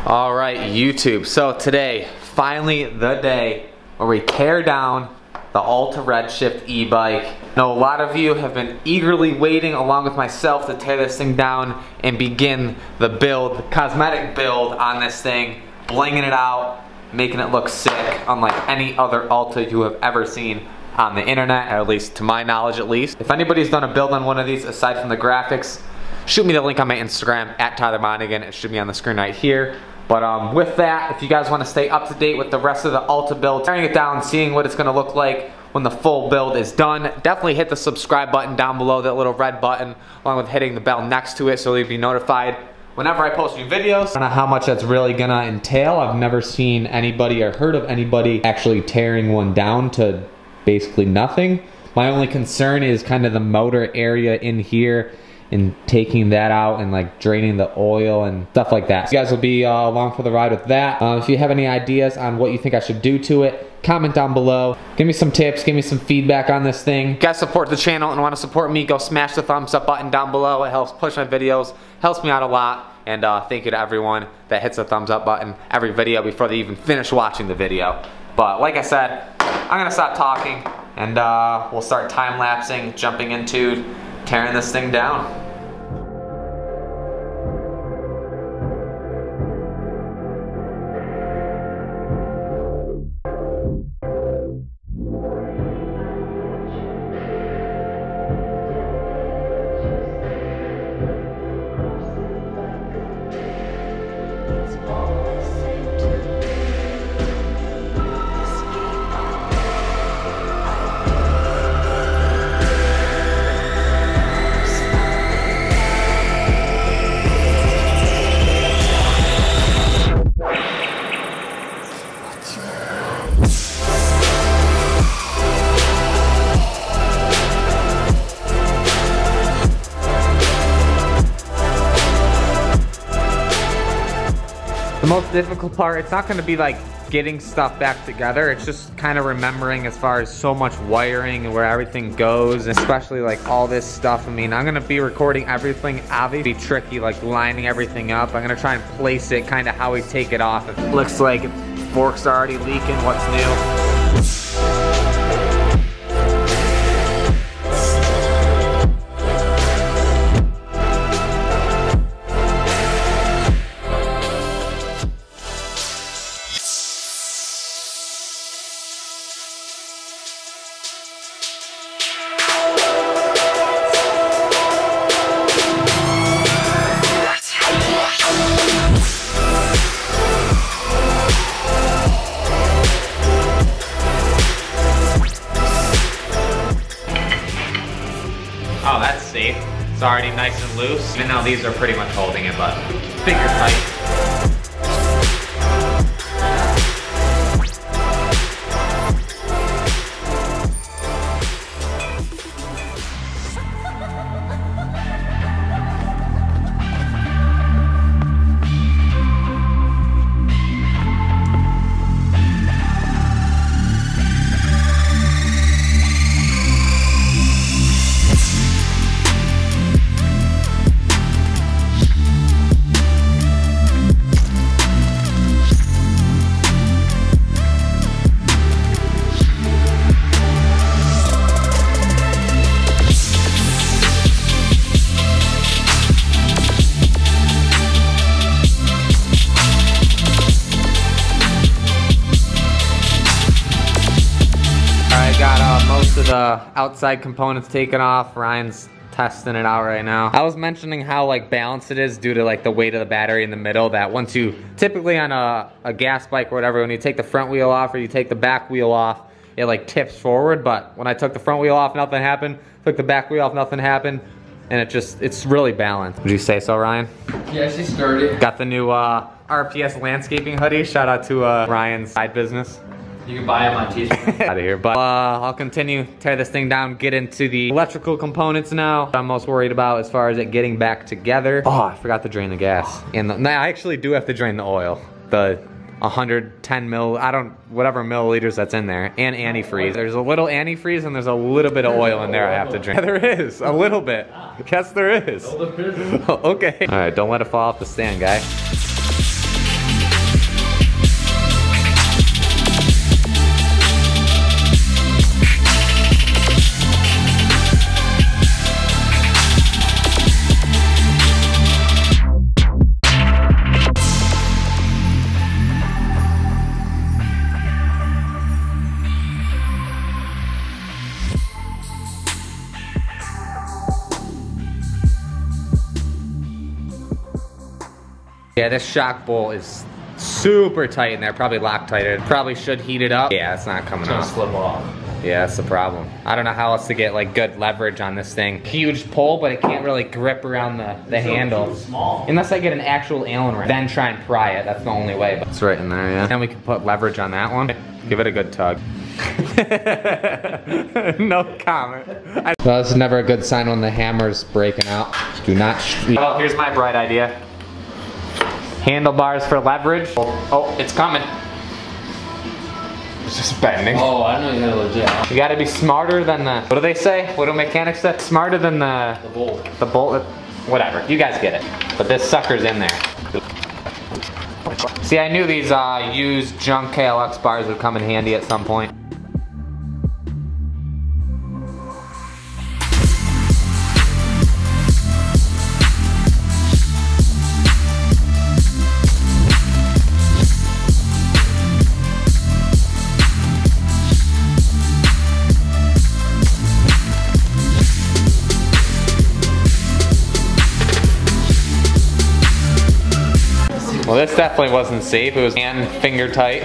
All right, YouTube. So today, finally the day where we tear down the Alta Redshift e-bike. Now, a lot of you have been eagerly waiting along with myself to tear this thing down and begin the build, the cosmetic build on this thing, blinging it out, making it look sick, unlike any other Alta you have ever seen on the internet, at least to my knowledge at least. If anybody's done a build on one of these aside from the graphics, shoot me the link on my Instagram, @TylerMonagan. It should be on the screen right here. But with that, if you guys want to stay up to date with the rest of the Alta build, tearing it down, seeing what it's going to look like when the full build is done, definitely hit the subscribe button down below, that little red button, along with hitting the bell next to it so you'll be notified whenever I post new videos. I don't know how much that's really going to entail. I've never seen anybody or heard of anybody actually tearing one down to basically nothing. My only concern is kind of the motor area in here and taking that out and like draining the oil and stuff like that. So you guys will be along for the ride with that. If you have any ideas on what you think I should do to it, comment down below. Give me some tips, give me some feedback on this thing. If you guys support the channel and want to support me, go smash the thumbs up button down below. It helps push my videos, helps me out a lot. And thank you to everyone that hits the thumbs up button every video before they even finish watching the video. But like I said, I'm gonna stop talking and we'll start time-lapsing, jumping into tearing this thing down. The most difficult part, it's not going to be like getting stuff back together, it's just kind of remembering as far as so much wiring and where everything goes, and especially like all this stuff. I mean, I'm going to be recording everything, obviously be tricky like lining everything up. I'm going to try and place it kind of how we take it off. It looks like forks are already leaking, what's new? Oh, that's safe. It's already nice and loose. Even though these are pretty much holding it, but finger tight. Most of the outside components taken off. Ryan's testing it out right now. I was mentioning how like balanced it is due to like the weight of the battery in the middle, that once you, typically on a gas bike or whatever, when you take the front wheel off or you take the back wheel off, it like tips forward. But when I took the front wheel off, nothing happened. Took the back wheel off, nothing happened. And it's really balanced. Would you say so, Ryan? Yeah, she's sturdy. Got the new RPS landscaping hoodie. Shout out to Ryan's side business. You can buy them on t-shirt. Out of here, but I'll continue, tear this thing down, get into the electrical components now. I'm most worried about as far as it getting back together. Oh, I forgot to drain the gas. And I actually do have to drain the oil. The 110 mil, whatever milliliters that's in there, and antifreeze. There's a little antifreeze and there's a little bit of oil in there I have to drink. There is, a little bit. Yes, there is. Okay. All right, don't let it fall off the stand, guy. Yeah, this shock bolt is super tight in there, probably Loctite. Probably should heat it up. Yeah, it's not coming off. It's gonna slip off. Yeah, that's the problem. I don't know how else to get like good leverage on this thing. Huge pull, but it can't really grip around the handle. Small. Unless I get an actual Allen wrench, then try and pry it. That's the only way. But it's right in there, yeah. And we can put leverage on that one. Give it a good tug. No comment. Well, this is never a good sign when the hammer's breaking out. Do not. Well, here's my bright idea. Handlebars for leverage. Oh, it's coming. It's just bending. Oh, I know you had a legit. You gotta be smarter than the, what do they say? What do mechanics say? Smarter than the bolt. The bolt, whatever. You guys get it. But this sucker's in there. See, I knew these used junk KLX bars would come in handy at some point. Well, this definitely wasn't safe. It was hand finger tight.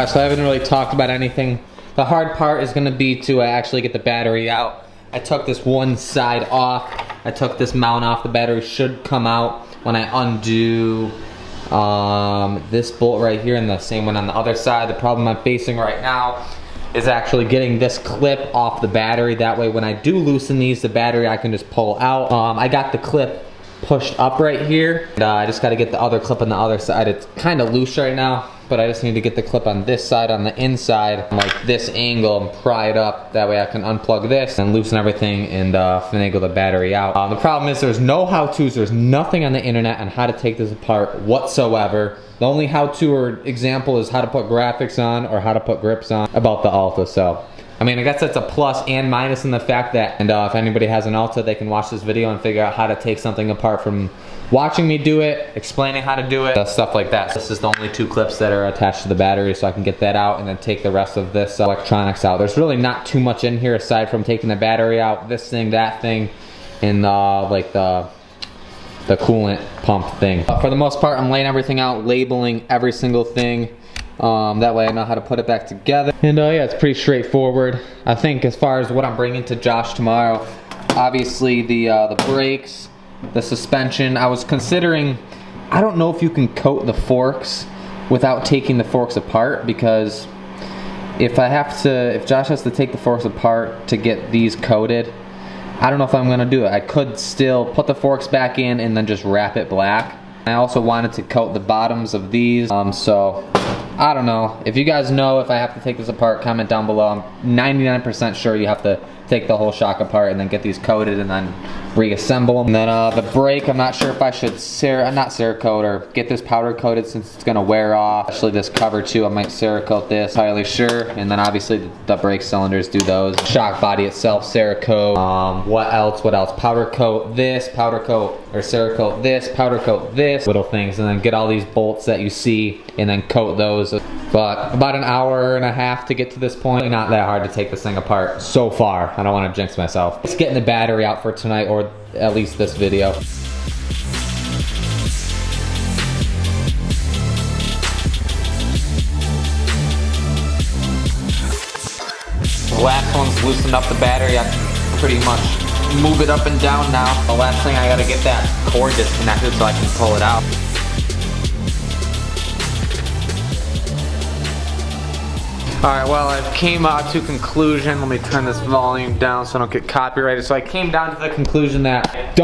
So I haven't really talked about anything. The hard part is gonna be to actually get the battery out. I took this one side off. I took this mount off. The battery should come out when I undo this bolt right here and the same one on the other side. The problem I'm facing right now is actually getting this clip off the battery. That way when I do loosen these, the battery I can just pull out. I got the clip pushed up right here. And, I just gotta get the other clip on the other side. It's kind of loose right now, but I just need to get the clip on this side on the inside, like this angle, and pry it up. That way I can unplug this and loosen everything and finagle the battery out. The problem is there's no how-tos, there's nothing on the internet on how to take this apart whatsoever. The only how-to or example is how to put graphics on or how to put grips on about the Alta. So, I mean, I guess that's a plus and minus in the fact that, and if anybody has an Alta, they can watch this video and figure out how to take something apart from watching me do it, explaining how to do it, stuff like that. This is the only two clips that are attached to the battery, so I can get that out and then take the rest of this electronics out. There's really not too much in here aside from taking the battery out, this thing, that thing, and like the coolant pump thing. For the most part, I'm laying everything out, labeling every single thing. That way I know how to put it back together. And yeah, it's pretty straightforward. I think as far as what I'm bringing to Josh tomorrow, obviously the brakes, the suspension. I was considering, I don't know if you can coat the forks without taking the forks apart, because if Josh has to take the forks apart to get these coated, I don't know if I'm gonna do it. I could still put the forks back in and then just wrap it black. I also wanted to coat the bottoms of these, so I don't know. If you guys know if I have to take this apart, comment down below. I'm 99% sure you have to take the whole shock apart and then get these coated and then reassemble them. And then the brake, I'm not sure if I should not Cerakote or get this powder coated since it's gonna wear off. Especially this cover too, I might Cerakote this, not really sure. And then obviously the brake cylinders do those. Shock body itself, Cerakote. What else? Powder coat this, powder coat, or Cerakote this, powder coat this. Little things, and then get all these bolts that you see and then coat those. But about an hour and a half to get to this point. Not that hard to take this thing apart so far. I don't want to jinx myself. It's getting the battery out for tonight, or at least this video. The last one's loosened up the battery. I pretty much move it up and down now. The last thing, I gotta get that cord disconnected so I can pull it out. Alright, well, I came to conclusion. Let me turn this volume down so I don't get copyrighted. So I came down to the conclusion that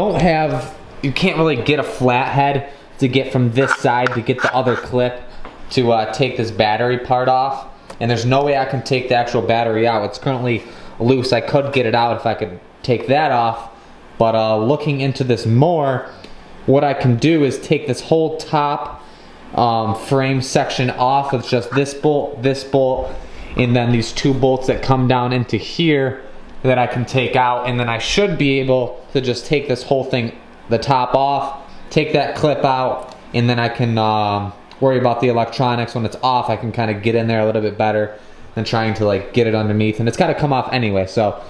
you can't really get a flathead to get from this side to get the other clip to take this battery part off. And there's no way I can take the actual battery out. It's currently loose. I could get it out if I could take that off. But looking into this more, what I can do is take this whole top frame section off with just this bolt, and then these two bolts that come down into here that I can take out, and then I should be able to just take this whole thing, the top off, take that clip out, and then I can worry about the electronics. When it's off, I can kind of get in there a little bit better than trying to like get it underneath, and it's got to come off anyway. So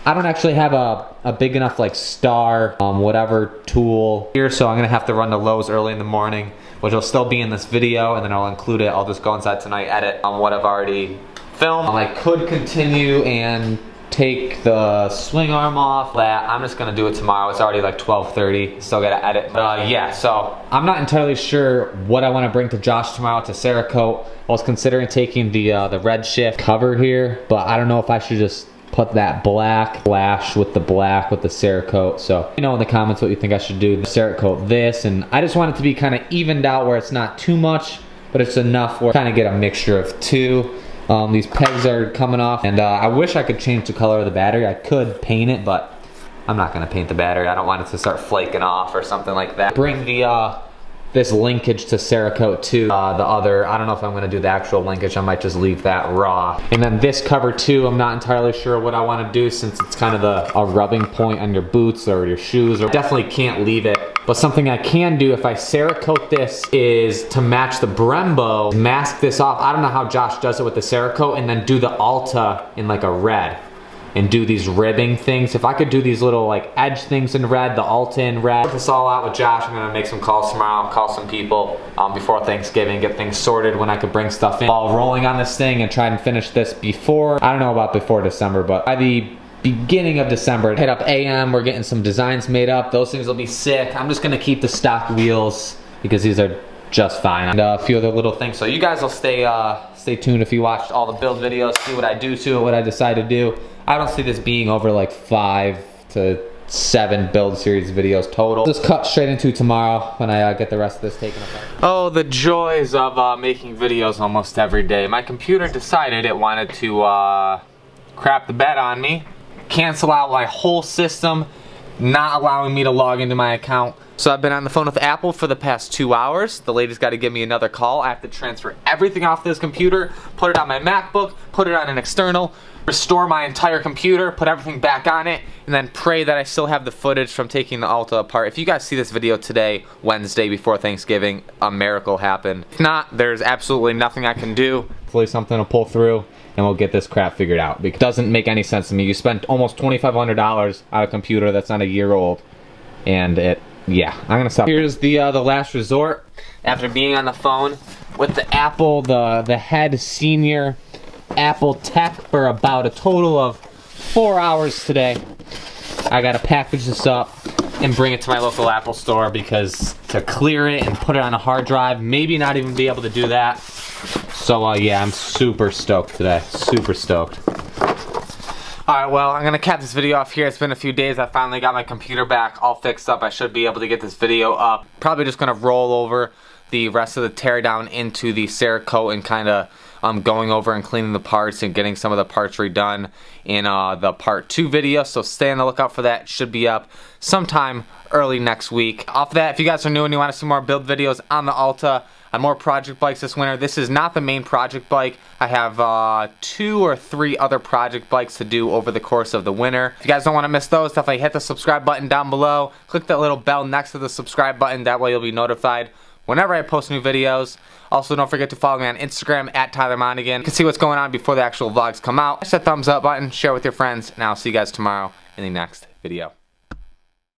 I don't actually have a big enough like star whatever tool here, so I'm gonna have to run to Lowe's early in the morning, which will still be in this video, and then I'll include it. I'll just go inside tonight, edit on what I've already filmed. I could continue and take the swing arm off. I'm just gonna do it tomorrow. It's already like 12:30. Still gotta edit. But yeah, so I'm not entirely sure what I want to bring to Josh tomorrow to Cerakote. I was considering taking the Redshift cover here, but I don't know if I should just put that black flash with the black with the Cerakote. So let me know in the comments what you think I should do. Cerakote this, and I just want it to be kind of evened out where it's not too much, but it's enough where I kind of get a mixture of two. These pegs are coming off, and I wish I could change the color of the battery. I could paint it, but I'm not gonna paint the battery. I don't want it to start flaking off or something like that. Bring the this linkage to Cerakote too. The other, I don't know if I'm gonna do the actual linkage. I might just leave that raw. And then this cover too, I'm not entirely sure what I wanna do, since it's kind of a rubbing point on your boots or your shoes. Or definitely can't leave it. But something I can do if I Cerakote this is to match the Brembo, mask this off. I don't know how Josh does it with the Cerakote, and then do the Alta in like a red. And do these ribbing things. If I could do these little like edge things in red, the Alta in red. Work this all out with Josh. I'm gonna make some calls tomorrow, call some people before Thanksgiving, get things sorted when I could bring stuff in. While rolling on this thing and try and finish this before, I don't know about before December, but by the beginning of December. Hit up AM, we're getting some designs made up. Those things will be sick. I'm just gonna keep the stock wheels because these are just fine. And a few other little things. So you guys will stay tuned if you watched all the build videos, see what I do to it, what I decide to do. I don't see this being over like 5 to 7 build series videos total. Just cut straight into tomorrow when I get the rest of this taken apart. Oh, the joys of making videos almost every day. My computer decided it wanted to crap the bed on me, cancel out my whole system, not allowing me to log into my account. So I've been on the phone with Apple for the past 2 hours. The lady's got to give me another call. I have to transfer everything off this computer, put it on my MacBook, put it on an external, restore my entire computer, put everything back on it, and then pray that I still have the footage from taking the Alta apart. If you guys see this video today, Wednesday before Thanksgiving, a miracle happened. If not, there's absolutely nothing I can do. Hopefully something will pull through and we'll get this crap figured out. Because it doesn't make any sense to me. You spent almost $2,500 on a computer that's not a year old, and yeah, I'm gonna stop. Here's the last resort. After being on the phone with the Apple, the head senior Apple tech for about a total of 4 hours today, I gotta package this up and bring it to my local Apple store, because to clear it and put it on a hard drive, maybe not even be able to do that. So yeah, I'm super stoked today, super stoked. Alright, well, I'm gonna cap this video off here. It's been a few days. I finally got my computer back all fixed up. I should be able to get this video up. Probably just gonna roll over the rest of the teardown into the Cerakote and kind of going over and cleaning the parts and getting some of the parts redone in the part 2 video. So stay on the lookout for that. It should be up sometime early next week. Off of that, if you guys are new and you want to see more build videos on the Alta, on more project bikes this winter, this is not the main project bike. I have 2 or 3 other project bikes to do over the course of the winter. If you guys don't want to miss those, definitely hit the subscribe button down below. Click that little bell next to the subscribe button. That way you'll be notified whenever I post new videos. Also, don't forget to follow me on Instagram at Tyler Monagan. You can see what's going on before the actual vlogs come out. Hit that thumbs up button, share with your friends, and I'll see you guys tomorrow in the next video.